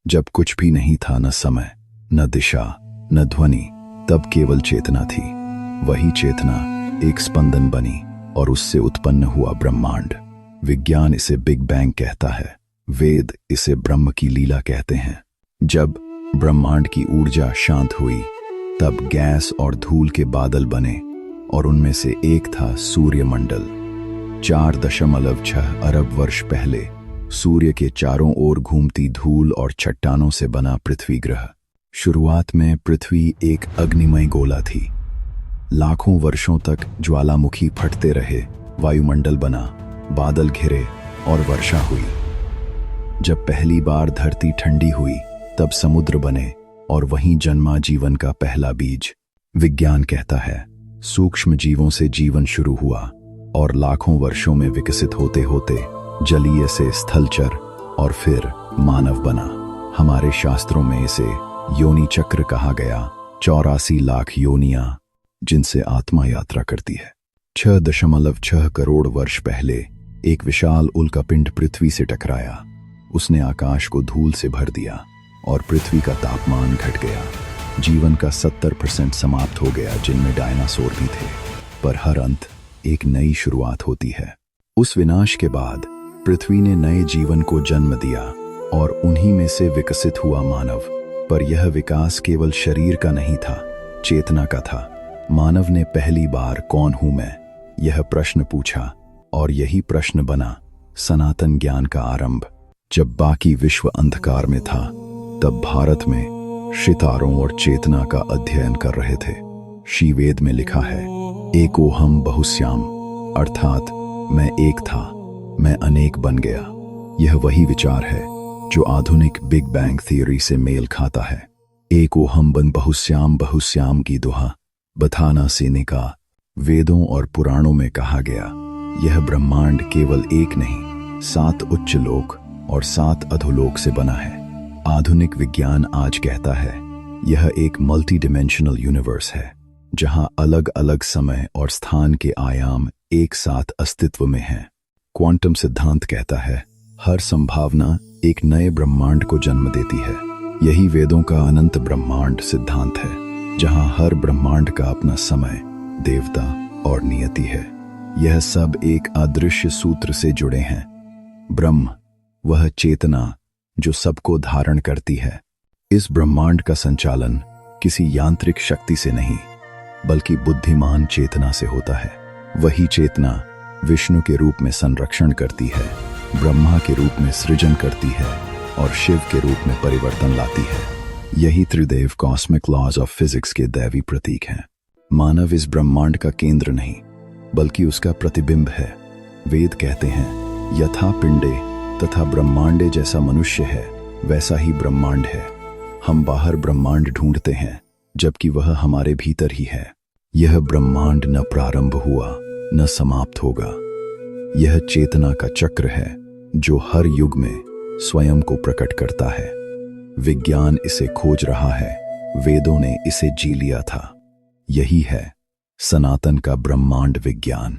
जब कुछ भी नहीं था, न समय, न दिशा, न ध्वनि, तब केवल चेतना थी। वही चेतना एक स्पंदन बनी और उससे उत्पन्न हुआ ब्रह्मांड। विज्ञान इसे बिग बैंग कहता है, वेद इसे ब्रह्म की लीला कहते हैं। जब ब्रह्मांड की ऊर्जा शांत हुई, तब गैस और धूल के बादल बने और उनमें से एक था सूर्यमंडल। 4.6 अरब वर्ष पहले सूर्य के चारों ओर घूमती धूल और चट्टानों से बना पृथ्वी ग्रह। शुरुआत में पृथ्वी एक अग्निमय गोला थी। लाखों वर्षों तक ज्वालामुखी फटते रहे, वायुमंडल बना, बादल घिरे और वर्षा हुई। जब पहली बार धरती ठंडी हुई, तब समुद्र बने और वहीं जन्मा जीवन का पहला बीज। विज्ञान कहता है, सूक्ष्म जीवों से जीवन शुरू हुआ और लाखों वर्षों में विकसित होते होते जलीय से स्थलचर और फिर मानव बना। हमारे शास्त्रों में इसे योनि चक्र कहा गया। 84 लाख योनियां जिनसे आत्मा यात्रा करती है। 6.6 करोड़ वर्ष पहले एक विशाल उल्कापिंड पृथ्वी से टकराया। उसने आकाश को धूल से भर दिया और पृथ्वी का तापमान घट गया। जीवन का 70% समाप्त हो गया, जिनमें डायनासोर भी थे। पर हर अंत एक नई शुरुआत होती है। उस विनाश के बाद पृथ्वी ने नए जीवन को जन्म दिया और उन्हीं में से विकसित हुआ मानव। पर यह विकास केवल शरीर का नहीं था, चेतना का था। मानव ने पहली बार कौन हूं मैं, यह प्रश्न पूछा और यही प्रश्न बना सनातन ज्ञान का आरंभ। जब बाकी विश्व अंधकार में था, तब भारत में सितारों और चेतना का अध्ययन कर रहे थे। शिवेद में लिखा है, एकोहम बहुश्याम, अर्थात मैं एक था, मैं अनेक बन गया। यह वही विचार है जो आधुनिक बिग बैंग थियरी से मेल खाता है। एकोहम बन बहुश्याम, बहुश्याम की दुहा बथाना सेने का वेदों और पुराणों में कहा गया। यह ब्रह्मांड केवल एक नहीं, 7 उच्च लोक और 7 अधोलोक से बना है। आधुनिक विज्ञान आज कहता है, यह एक मल्टी डिमेंशनल यूनिवर्स है, जहां अलग अलग समय और स्थान के आयाम एक साथ अस्तित्व में हैं। क्वांटम सिद्धांत कहता है, हर संभावना एक नए ब्रह्मांड को जन्म देती है। यही वेदों का अनंत ब्रह्मांड सिद्धांत है, जहां हर ब्रह्मांड का अपना समय, देवता और नियति है। यह सब एक अदृश्य सूत्र से जुड़े हैं। ब्रह्म, वह चेतना जो सबको धारण करती है। इस ब्रह्मांड का संचालन किसी यांत्रिक शक्ति से नहीं, बल्कि बुद्धिमान चेतना से होता है। वही चेतना विष्णु के रूप में संरक्षण करती है, ब्रह्मा के रूप में सृजन करती है और शिव के रूप में परिवर्तन लाती है। यही त्रिदेव कॉस्मिक लॉज ऑफ फिजिक्स के दैवी प्रतीक हैं। मानव इस ब्रह्मांड का केंद्र नहीं, बल्कि उसका प्रतिबिंब है। वेद कहते हैं, यथा पिंडे तथा ब्रह्मांडे, जैसा मनुष्य है वैसा ही ब्रह्मांड है। हम बाहर ब्रह्मांड ढूंढते हैं, जबकि वह हमारे भीतर ही है। यह ब्रह्मांड न प्रारंभ हुआ न समाप्त होगा। यह चेतना का चक्र है जो हर युग में स्वयं को प्रकट करता है। विज्ञान इसे खोज रहा है, वेदों ने इसे जी लिया था। यही है सनातन का ब्रह्मांड विज्ञान।